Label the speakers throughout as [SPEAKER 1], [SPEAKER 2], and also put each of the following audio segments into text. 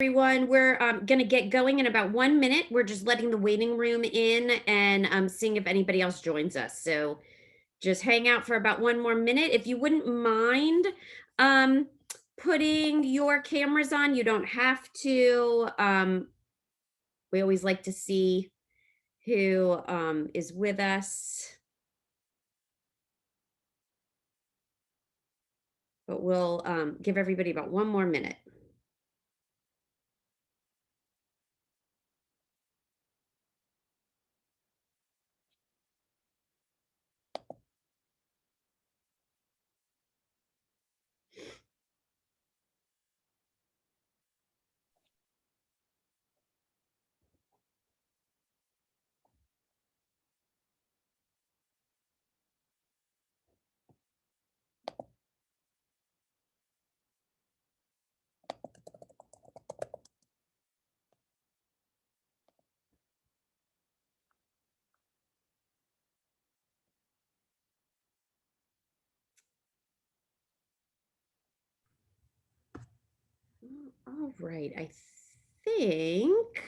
[SPEAKER 1] Everyone, we're going to get going in about 1 minute. We're just letting the waiting room in and seeing if anybody else joins us. So just hang out for about 1 more minute. If you wouldn't mind putting your cameras on, you don't have to. We always like to see who is with us. But we'll give everybody about 1 more minute. All right, I think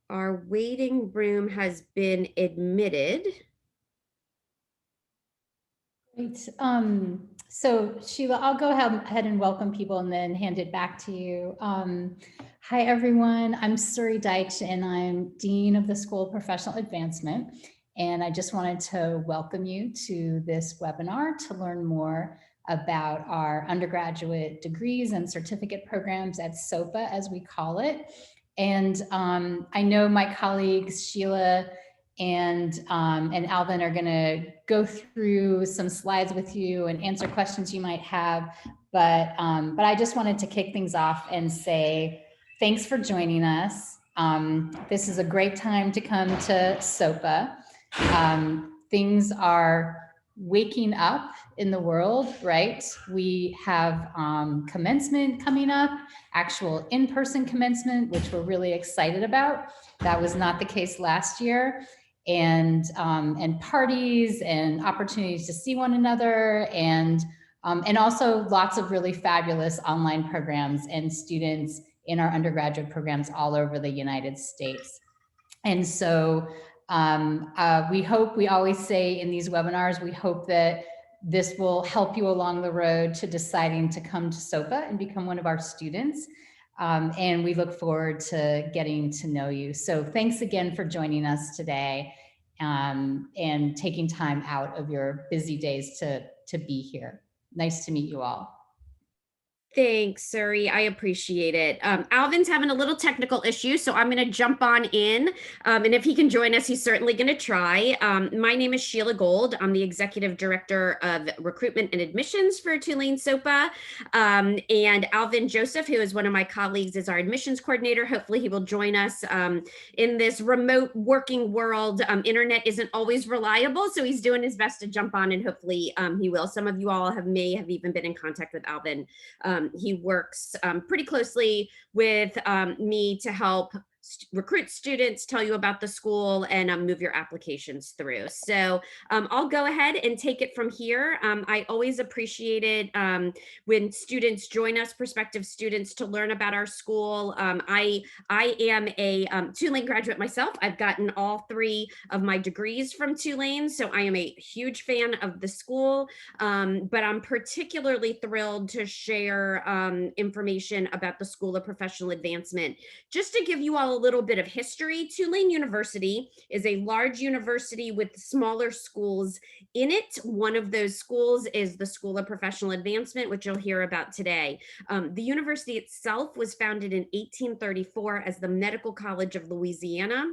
[SPEAKER 1] our waiting room has been admitted.
[SPEAKER 2] Great. So Sheila, I'll go ahead and welcome people and then hand it back to you. Hi, everyone. I'm Suri Deitch, and I'm Dean of the School of Professional Advancement. And I just wanted to welcome you to this webinar to learn more about our undergraduate degrees and certificate programs at SOPA, as we call it. And I know my colleagues, Sheila and Alvin, are going to go through some slides with you and answer questions you might have. But I just wanted to kick things off and say thanks for joining us. This is a great time to come to SOPA. Things are waking up in the world, right? We have commencement coming up, actual in-person commencement, which we're really excited about. That was not the case last year. And parties and opportunities to see one another, and also lots of really fabulous online programs and students in our undergraduate programs all over the United States. And so we always say in these webinars, we hope that this will help you along the road to deciding to come to SOPA and become one of our students. And we look forward to getting to know you. So thanks again for joining us today and taking time out of your busy days to be here. Nice to meet you all.
[SPEAKER 1] Thanks, Suri. I appreciate it. Alvin's having a little technical issue, so I'm going to jump on in. And if he can join us, he's certainly going to try. My name is Sheila Gold. I'm the Executive Director of Recruitment and Admissions for Tulane SOPA. And Alvin Joseph, who is one of my colleagues, is our admissions coordinator. Hopefully he will join us in this remote working world. Internet isn't always reliable, so he's doing his best to jump on, and hopefully he will. Some of you all may have even been in contact with Alvin. He works pretty closely with me to help recruit students, tell you about the school, and move your applications through. So I'll go ahead and take it from here. I always appreciate it when students join us, prospective students, to learn about our school. I am a Tulane graduate myself. I've gotten all 3 of my degrees from Tulane, so I am a huge fan of the school, but I'm particularly thrilled to share information about the School of Professional Advancement. Just to give you all a little bit of history, Tulane University is a large university with smaller schools in it. One of those schools is the School of Professional Advancement, which you'll hear about today. The university itself was founded in 1834 as the Medical College of Louisiana.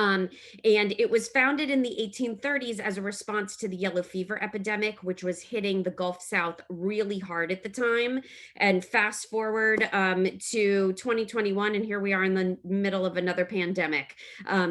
[SPEAKER 1] And it was founded in the 1830s as a response to the yellow fever epidemic, which was hitting the Gulf South really hard at the time. And fast forward to 2021, and here we are in the middle of another pandemic.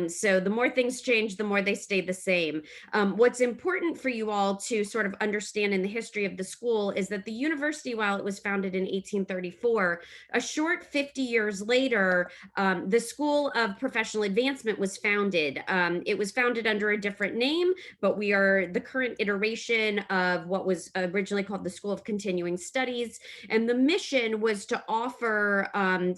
[SPEAKER 1] So the more things change, the more they stay the same. What's important for you all to sort of understand in the history of the school is that the university, while it was founded in 1834, a short 50 years later, the School of Professional Advancement was was founded. It was founded under a different name, but we are the current iteration of what was originally called the School of Continuing Studies. And the mission was to offer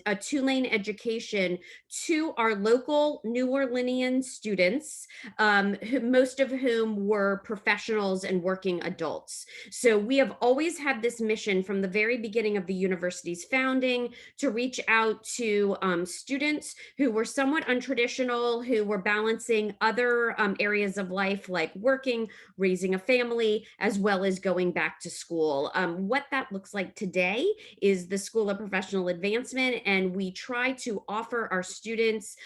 [SPEAKER 1] a Tulane education to our local New Orleanian students, most of whom were professionals and working adults. So we have always had this mission from the very beginning of the university's founding to reach out to students who were somewhat untraditional, who were balancing other areas of life like working, raising a family, as well as going back to school. What that looks like today is the School of Professional Advancement, and we try to offer our students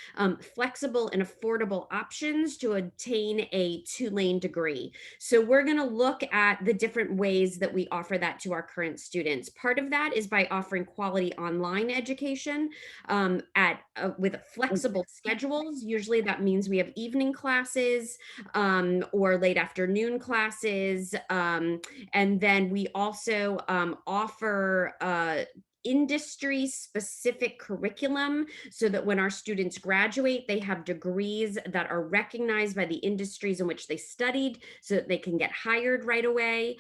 [SPEAKER 1] flexible and affordable options to obtain a Tulane degree. So we're going to look at the different ways that we offer that to our current students. Part of that is by offering quality online education with flexible schedules. Usually that means we have evening classes or late afternoon classes. And then we also offer industry specific curriculum so that when our students graduate, they have degrees that are recognized by the industries in which they studied so that they can get hired right away.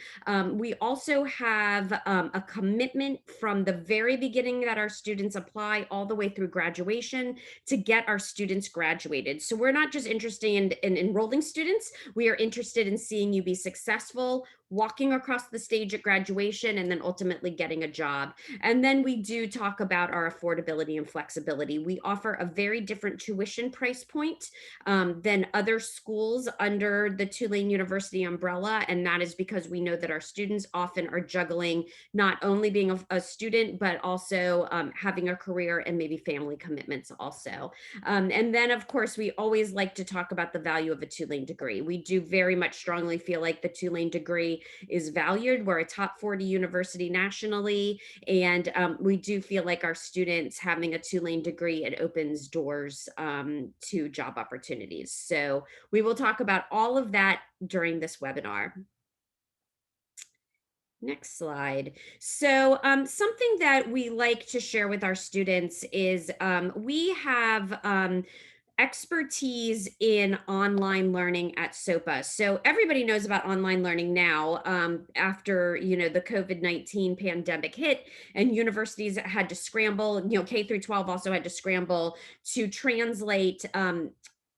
[SPEAKER 1] We also have a commitment from the very beginning that our students apply all the way through graduation to get our students graduated. So we're not just interested in enrolling students, we are interested in seeing you be successful, walking across the stage at graduation, and then ultimately getting a job. And then we do talk about our affordability and flexibility. We offer a very different tuition price point than other schools under the Tulane University umbrella. And that is because we know that our students often are juggling not only being a student, but also having a career and maybe family commitments also. And then, of course, we always like to talk about the value of a Tulane degree. We do very much strongly feel like the Tulane degree is valued. We're a top 40 university nationally, and we do feel like our students having a Tulane degree, it opens doors to job opportunities. So we will talk about all of that during this webinar. Next slide. So something that we like to share with our students is we have expertise in online learning at SOPA. So everybody knows about online learning now after, the COVID-19 pandemic hit and universities had to scramble, K through 12 also had to scramble to translate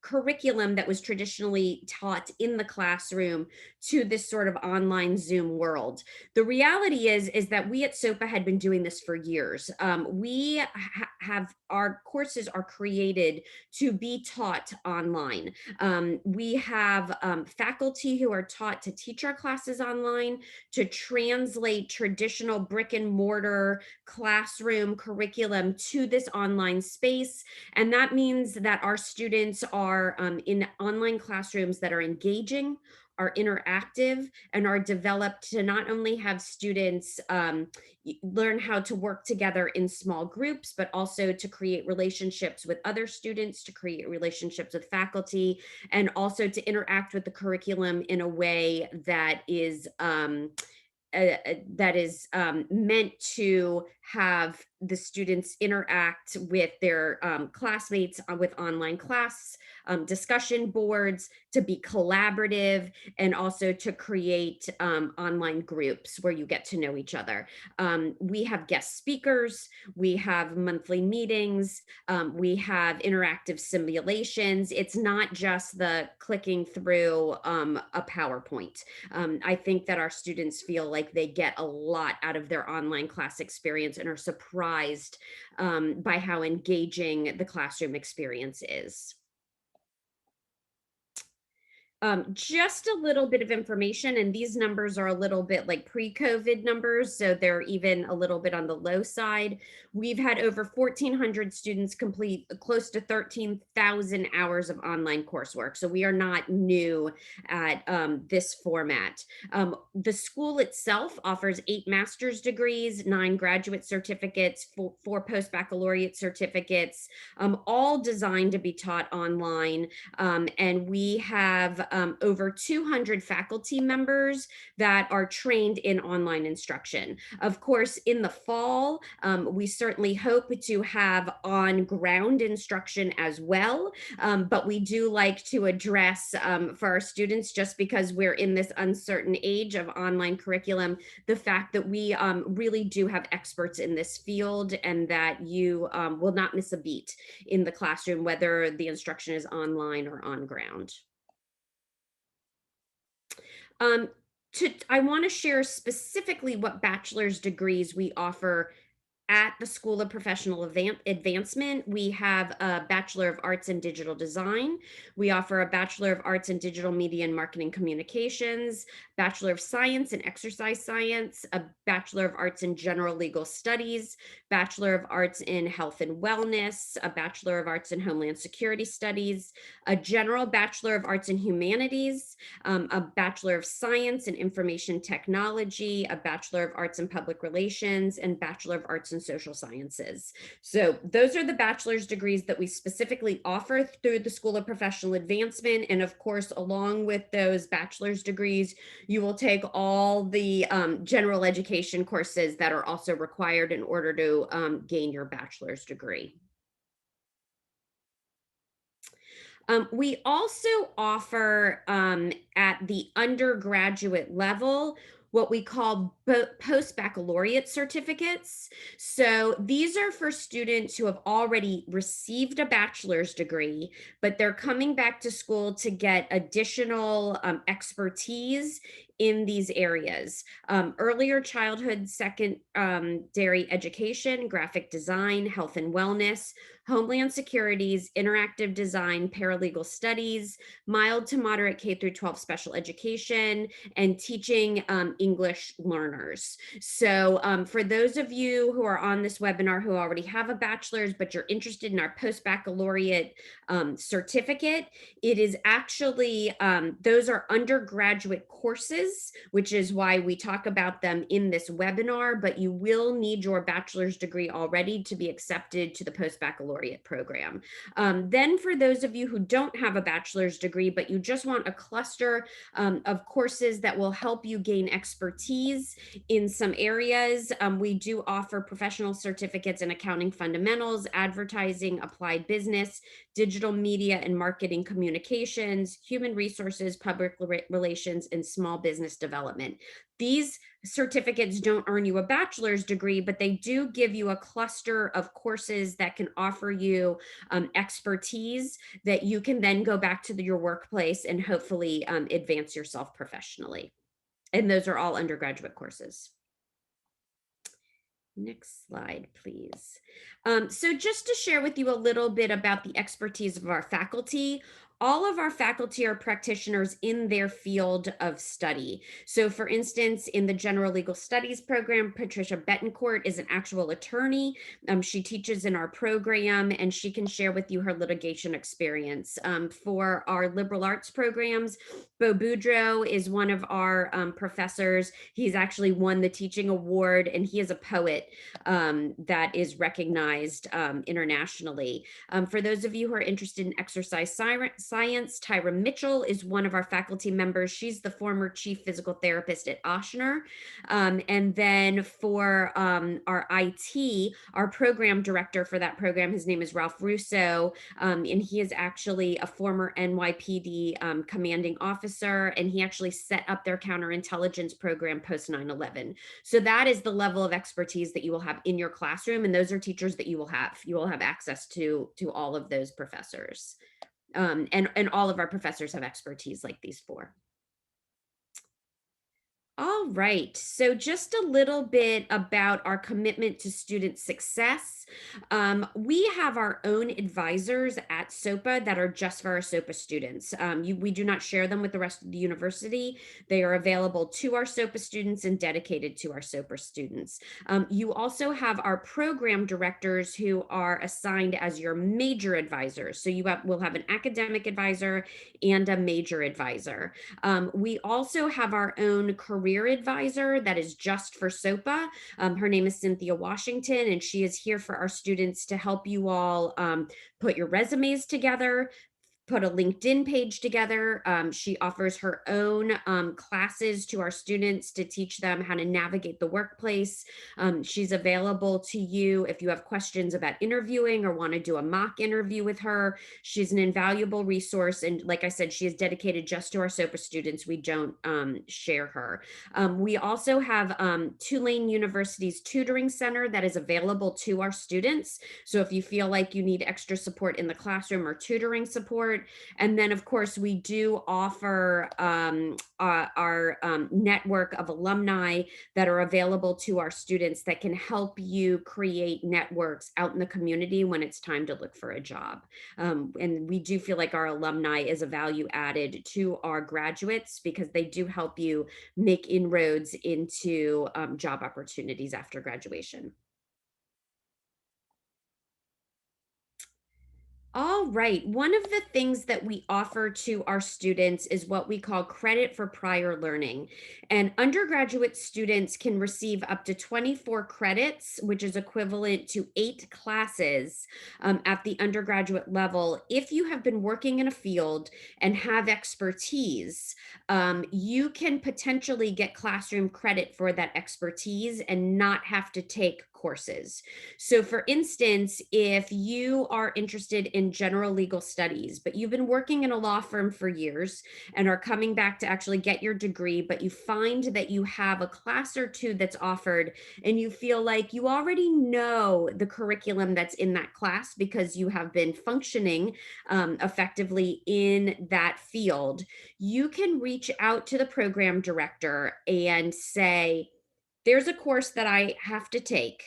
[SPEAKER 1] curriculum that was traditionally taught in the classroom to this sort of online Zoom world. The reality is that we at SOPA had been doing this for years. We have our courses are created to be taught online. We have faculty who are taught to teach our classes online, to translate traditional brick and mortar classroom curriculum to this online space. And that means that our students are in online classrooms that are engaging, are interactive, and are developed to not only have students learn how to work together in small groups, but also to create relationships with other students, to create relationships with faculty, and also to interact with the curriculum in a way that is meant to have the students interact with their classmates with online class discussion boards, to be collaborative, and also to create online groups where you get to know each other. We have guest speakers, we have monthly meetings, we have interactive simulations. It's not just the clicking through a PowerPoint. I think that our students feel like they get a lot out of their online class experience and are surprised by how engaging the classroom experience is. Just a little bit of information, and these numbers are a little bit like pre-COVID numbers, so they're even a little bit on the low side. We've had over 1,400 students complete close to 13,000 hours of online coursework, so we are not new at this format. The school itself offers 8 master's degrees, 9 graduate certificates, 4 post-baccalaureate certificates, all designed to be taught online, and we have over 200 faculty members that are trained in online instruction. Of course, in the fall, we certainly hope to have on-ground instruction as well, but we do like to address for our students, just because we're in this uncertain age of online curriculum, the fact that we really do have experts in this field, and that you will not miss a beat in the classroom, whether the instruction is online or on ground. Um, I want to share specifically what bachelor's degrees we offer at the School of Professional Advancement. We have a Bachelor of Arts in Digital Design. We offer a Bachelor of Arts in Digital Media and Marketing Communications, Bachelor of Science in Exercise Science, a Bachelor of Arts in General Legal Studies, Bachelor of Arts in Health and Wellness, a Bachelor of Arts in Homeland Security Studies, a General Bachelor of Arts in Humanities, a Bachelor of Science in Information Technology, a Bachelor of Arts in Public Relations, and Bachelor of Arts in Social Sciences. So those are the bachelor's degrees that we specifically offer through the School of Professional Advancement. And of course, along with those bachelor's degrees, you will take all the general education courses that are also required in order to gain your bachelor's degree. We also offer at the undergraduate level what we call post-baccalaureate certificates. So these are for students who have already received a bachelor's degree, but they're coming back to school to get additional expertise in these areas. Earlier childhood, secondary education, graphic design, health and wellness, Homeland Security's interactive design, paralegal studies, mild to moderate K through 12 special education, and teaching English learners. So for those of you who are on this webinar who already have a bachelor's, but you're interested in our post-baccalaureate certificate, it is actually, those are undergraduate courses, which is why we talk about them in this webinar, but you will need your bachelor's degree already to be accepted to the post-baccalaureate program. Then for those of you who don't have a bachelor's degree, but you just want a cluster of courses that will help you gain expertise in some areas, we do offer professional certificates in accounting fundamentals, advertising, applied business, digital media and marketing communications, human resources, public relations, and small business development. These certificates don't earn you a bachelor's degree, but they do give you a cluster of courses that can offer you expertise that you can then go back to your workplace and hopefully advance yourself professionally. And those are all undergraduate courses. Next slide, please. So just to share with you a little bit about the expertise of our faculty, all of our faculty are practitioners in their field of study. So for instance, in the General Legal Studies program, Patricia Betancourt is an actual attorney. She teaches in our program, and she can share with you her litigation experience. For our liberal arts programs, Bo Boudreau is one of our professors. He's actually won the teaching award, and he is a poet that is recognized internationally. For those of you who are interested in exercise science, Tyra Mitchell is one of our faculty members. She's the former chief physical therapist at Ochsner. And then for our IT, our program director for that program, his name is Ralph Russo, and he is actually a former NYPD commanding officer, and he actually set up their counterintelligence program post 9/11. So that is the level of expertise that you will have in your classroom, and those are teachers that you will have. You will have access to all of those professors. And all of our professors have expertise like these four. All right, so just a little bit about our commitment to student success. We have our own advisors at SOPA that are just for our SOPA students. We do not share them with the rest of the university. They are available to our SOPA students and dedicated to our SOPA students. You also have our program directors who are assigned as your major advisors. So will have an academic advisor and a major advisor. We also have our own career advisor that is just for SOPA. Her name is Cynthia Washington, and she is here for our students to help you all put your resumes together, put a LinkedIn page together. She offers her own classes to our students to teach them how to navigate the workplace. She's available to you if you have questions about interviewing or want to do a mock interview with her. She's an invaluable resource. And like I said, she is dedicated just to our SOPA students. We don't share her. We also have Tulane University's tutoring center that is available to our students. So if you feel like you need extra support in the classroom or tutoring support, and then of course we do offer our network of alumni that are available to our students that can help you create networks out in the community when it's time to look for a job. And we do feel like our alumni is a value added to our graduates because they do help you make inroads into job opportunities after graduation. All right. One of the things that we offer to our students is what we call credit for prior learning. And undergraduate students can receive up to 24 credits, which is equivalent to 8 classes at the undergraduate level. If you have been working in a field and have expertise, you can potentially get classroom credit for that expertise and not have to take courses. So, for instance, if you are interested in general legal studies, but you've been working in a law firm for years and are coming back to actually get your degree, but you find that you have a class or two that's offered and you feel like you already know the curriculum that's in that class because you have been functioning effectively in that field, you can reach out to the program director and say, there's a course that I have to take.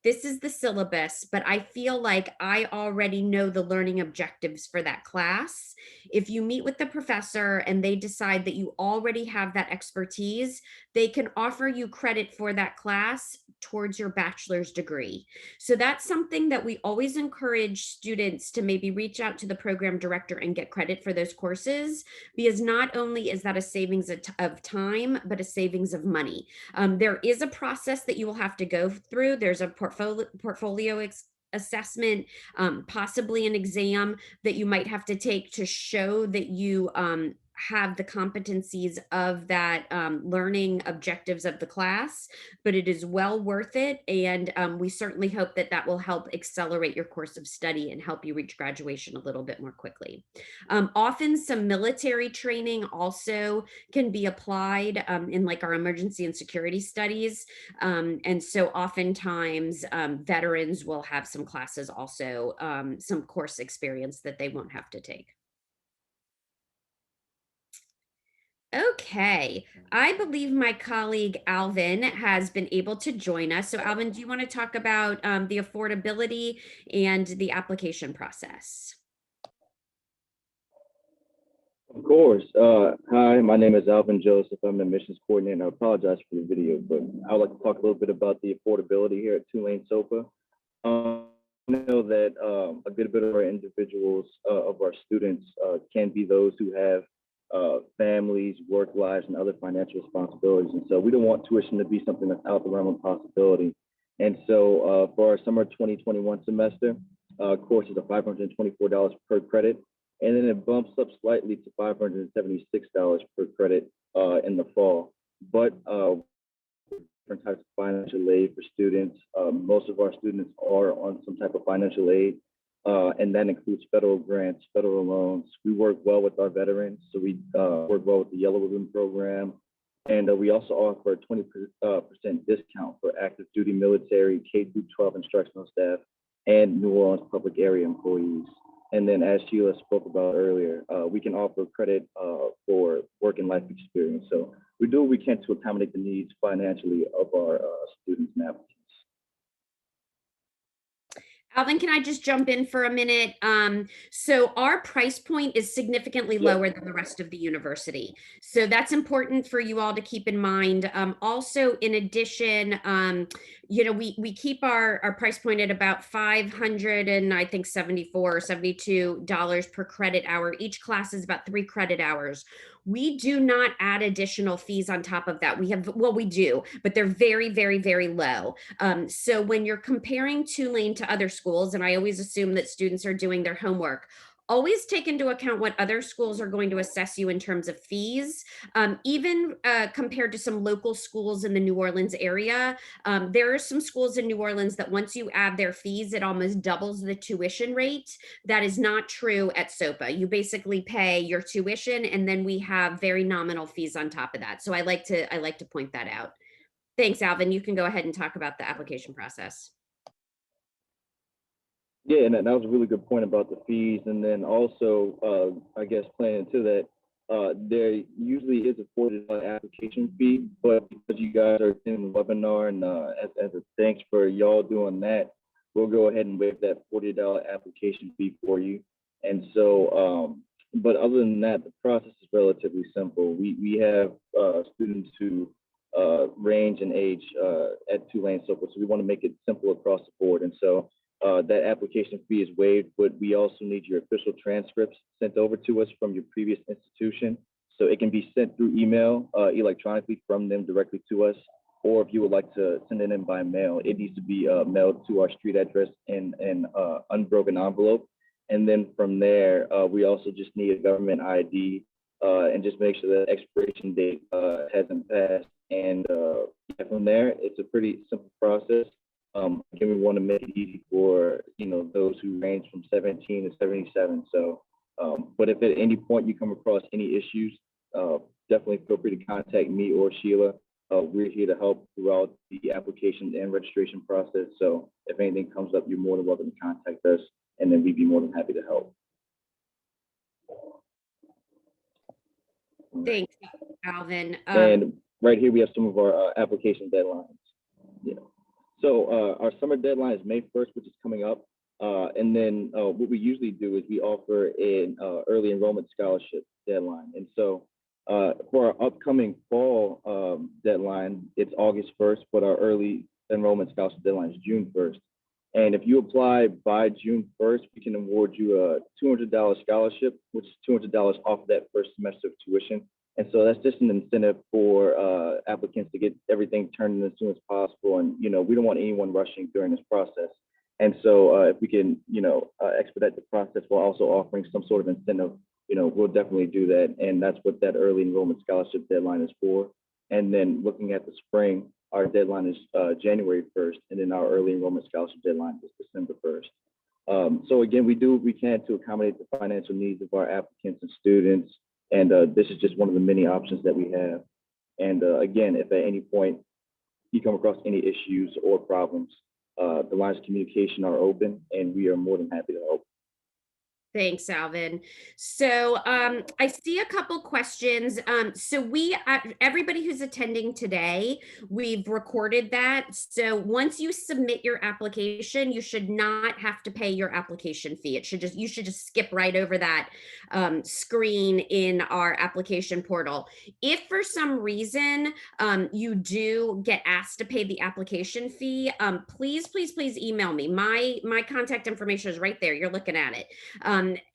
[SPEAKER 1] This is the syllabus, but I feel like I already know the learning objectives for that class. If you meet with the professor and they decide that you already have that expertise, they can offer you credit for that class towards your bachelor's degree. So that's something that we always encourage students to maybe reach out to the program director and get credit for those courses, because not only is that a savings of time, but a savings of money. There is a process that you will have to go through. There's a portfolio assessment, possibly an exam that you might have to take to show that you have the competencies of that learning objectives of the class, but it is well worth it. And we certainly hope that that will help accelerate your course of study and help you reach graduation a little bit more quickly. Often some military training also can be applied in like our emergency and security studies. And so oftentimes veterans will have some classes also, some course experience that they won't have to take. Okay, I believe my colleague Alvin has been able to join us. So Alvin, do you want to talk about the affordability and the application process?
[SPEAKER 3] Of course. Hi, my name is Alvin Joseph. I'm the admissions coordinator. I apologize for the video, but I would like to talk a little bit about the affordability here at Tulane SOPA. I know that a good bit of our individuals, of our students, can be those who have families, work lives, and other financial responsibilities. And so we don't want tuition to be something that's out the realm of possibility. And so for our summer 2021 semester, courses are $524 per credit. And then it bumps up slightly to $576 per credit in the fall. But different types of financial aid for students. Most of our students are on some type of financial aid, and that includes federal grants, federal loans. We work well with our veterans, so we work well with the Yellow Ribbon program. And we also offer a 20% discount for active duty military, K-12 instructional staff, and New Orleans public area employees. And then as Sheila spoke about earlier, we can offer credit for work and life experience. So we do what we can to accommodate the needs financially of our students and applicants.
[SPEAKER 1] Alvin, can I just jump in for a minute? So our price point is significantly lower than the rest of the university. So that's important for you all to keep in mind. Also, in addition, we keep our price point at about 500 and I think 74 or $72 per credit hour. Each class is about 3 credit hours. We do not add additional fees on top of that. We do, but they're very, very, very low. So when you're comparing Tulane to other schools, and I always assume that students are doing their homework, always take into account what other schools are going to assess you in terms of fees. Even compared to some local schools in the New Orleans area, there are some schools in New Orleans that once you add their fees, it almost doubles the tuition rate. That is not true at SOPA. You basically pay your tuition, and then we have very nominal fees on top of that. So I like to point that out. Thanks, Alvin. You can go ahead and talk about the application process.
[SPEAKER 3] Yeah, and that was a really good point about the fees. And then also, I guess playing into that, there usually is a $40 application fee, but because you guys are in the webinar and as a thanks for y'all doing that, we'll go ahead and waive that $40 application fee for you. And so, but other than that, the process is relatively simple. We have students who range in age at Tulane SOPA, so we want to make it simple across the board. And so that application fee is waived, but we also need your official transcripts sent over to us from your previous institution. So it can be sent through email, electronically from them directly to us, or if you would like to send it in by mail, it needs to be mailed to our street address in an unbroken envelope. And then from there, we also just need a government ID and just make sure that expiration date hasn't passed. And from there, it's a pretty simple process. Again, we want to make it easy for those who range from 17 to 77. So, but if at any point you come across any issues, definitely feel free to contact me or Sheila. We're here to help throughout the application and registration process. So if anything comes up, you're more than welcome to contact us, and then we'd be more than happy to help.
[SPEAKER 1] Thanks, Alvin.
[SPEAKER 3] And right here we have some of our application deadlines. Yeah. So our summer deadline is May 1st, which is coming up. And then what we usually do is we offer an early enrollment scholarship deadline. And so for our upcoming fall deadline, it's August 1st, but our early enrollment scholarship deadline is June 1st. And if you apply by June 1st, we can award you a $200 scholarship, which is $200 off that first semester of tuition. And so that's just an incentive for applicants to get everything turned in as soon as possible. And, we don't want anyone rushing during this process. And so if we can, expedite the process while also offering some sort of incentive, we'll definitely do that. And that's what that early enrollment scholarship deadline is for. And then looking at the spring, our deadline is January 1st, and then our early enrollment scholarship deadline is December 1st. So again, we do what we can to accommodate the financial needs of our applicants and students. And this is just one of the many options that we have. And again, if at any point you come across any issues or problems, the lines of communication are open, and we are more than happy to help.
[SPEAKER 1] Thanks, Alvin. So I see a couple questions. So everybody who's attending today, we've recorded that. So once you submit your application, you should not have to pay your application fee. You should just skip right over that screen in our application portal. If for some reason you do get asked to pay the application fee, please email me. My contact information is right there. You're looking at it.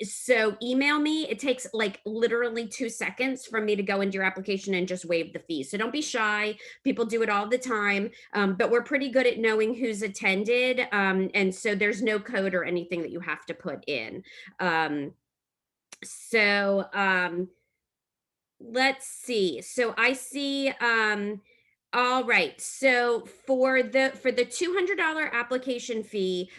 [SPEAKER 1] So email me. It takes like literally 2 seconds for me to go into your application and just waive the fee. So don't be shy. People do it all the time, but we're pretty good at knowing who's attended. And so there's no code or anything that you have to put in. Let's see. So I see, all right. So for the $200 application fee,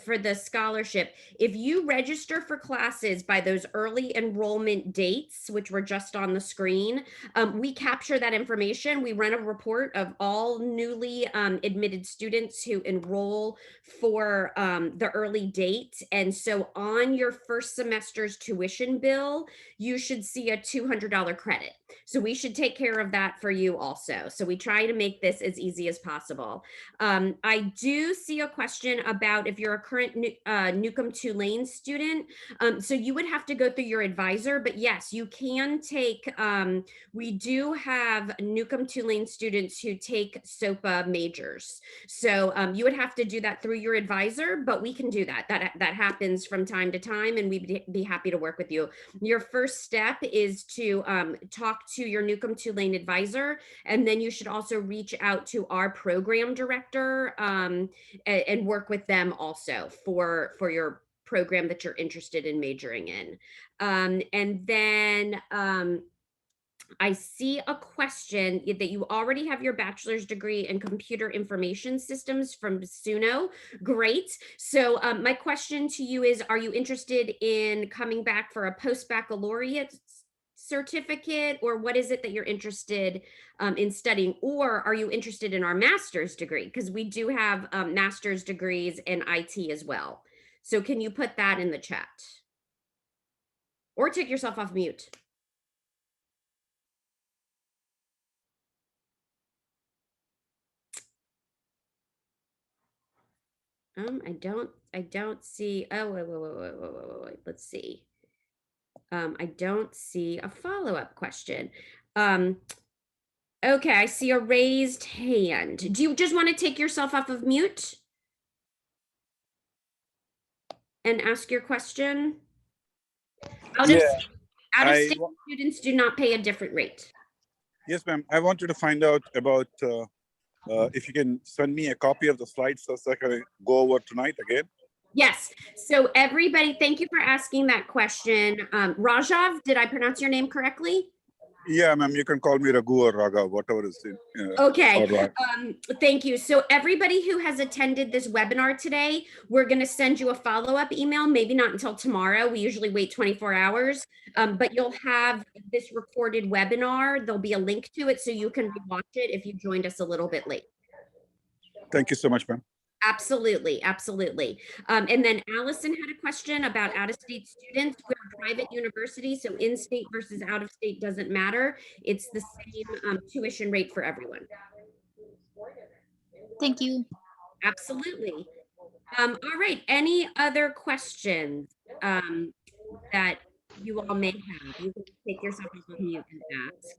[SPEAKER 1] for the scholarship, if you register for classes by those early enrollment dates, which were just on the screen, we capture that information. We run a report of all newly admitted students who enroll for the early date. And so on your first semester's tuition bill, you should see a $200 credit. So we should take care of that for you also. So we try to make this as easy as possible. I do see a question about if you're a current Newcomb Tulane student. So you would have to go through your advisor, but yes, you can take, we do have Newcomb Tulane students who take SOPA majors. So you would have to do that through your advisor, but we can do that. That happens from time to time, and we'd be happy to work with you. Your first step is to talk to your Newcomb Tulane advisor, and then you should also reach out to our program director and work with them also for your program that you're interested in majoring in. And then I see a question that you already have your bachelor's degree in computer information systems from SUNO. Great. So my question to you is, are you interested in coming back for a post-baccalaureate certificate, or what is it that you're interested in studying? Or are you interested in our master's degree? Because we do have master's degrees in IT as well. So can you put that in the chat? Or take yourself off mute. I don't see, oh, wait, let's see. I don't see a follow-up question. Okay, I see a raised hand. Do you just want to take yourself off of mute and ask your question? Out of state students do not pay a different rate.
[SPEAKER 4] Yes, ma'am. I wanted to find out about if you can send me a copy of the slides so I can go over tonight again.
[SPEAKER 1] Yes. So everybody, thank you for asking that question. Rajav, did I pronounce your name correctly?
[SPEAKER 4] Yeah, ma'am. You can call me Raghu or Raga, whatever is in.
[SPEAKER 1] Okay. Thank you. So everybody who has attended this webinar today, we're going to send you a follow-up email, maybe not until tomorrow. We usually wait 24 hours, but you'll have this recorded webinar. There'll be a link to it so you can watch it if you joined us a little bit late.
[SPEAKER 4] Thank you so much, ma'am.
[SPEAKER 1] Absolutely, absolutely. And then Allison had a question about out-of-state students. We're a private university, so in-state versus out-of-state doesn't matter. It's the same tuition rate for everyone.
[SPEAKER 5] Thank you.
[SPEAKER 1] Absolutely. All right, any other questions that you all may have? You can take yourself off of mute and ask.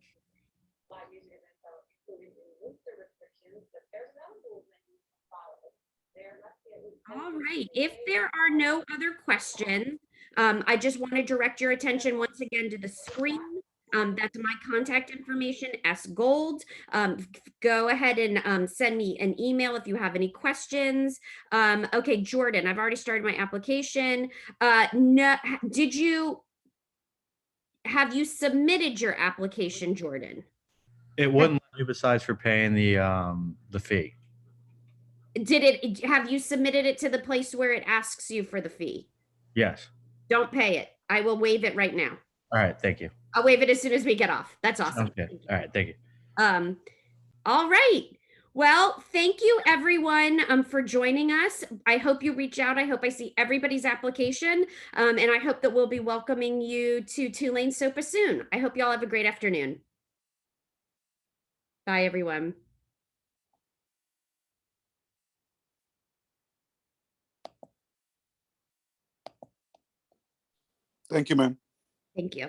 [SPEAKER 1] All right, if there are no other questions, I just want to direct your attention once again to the screen. That's my contact information, S Gold. Go ahead and send me an email if you have any questions. Okay, Jordan, I've already started my application. No, have you submitted your application, Jordan?
[SPEAKER 6] It wouldn't let you besides for paying the fee.
[SPEAKER 1] Have you submitted it to the place where it asks you for the fee?
[SPEAKER 6] Yes.
[SPEAKER 1] Don't pay it. I will waive it right now.
[SPEAKER 6] All right. Thank you.
[SPEAKER 1] I'll waive it as soon as we get off. That's awesome.
[SPEAKER 6] Okay. All right. Thank you.
[SPEAKER 1] All right. Well, thank you everyone for joining us. I hope you reach out. I hope I see everybody's application. And I hope that we'll be welcoming you to Tulane SOPA soon. I hope you all have a great afternoon. Bye, everyone.
[SPEAKER 4] Thank you, ma'am.
[SPEAKER 1] Thank you.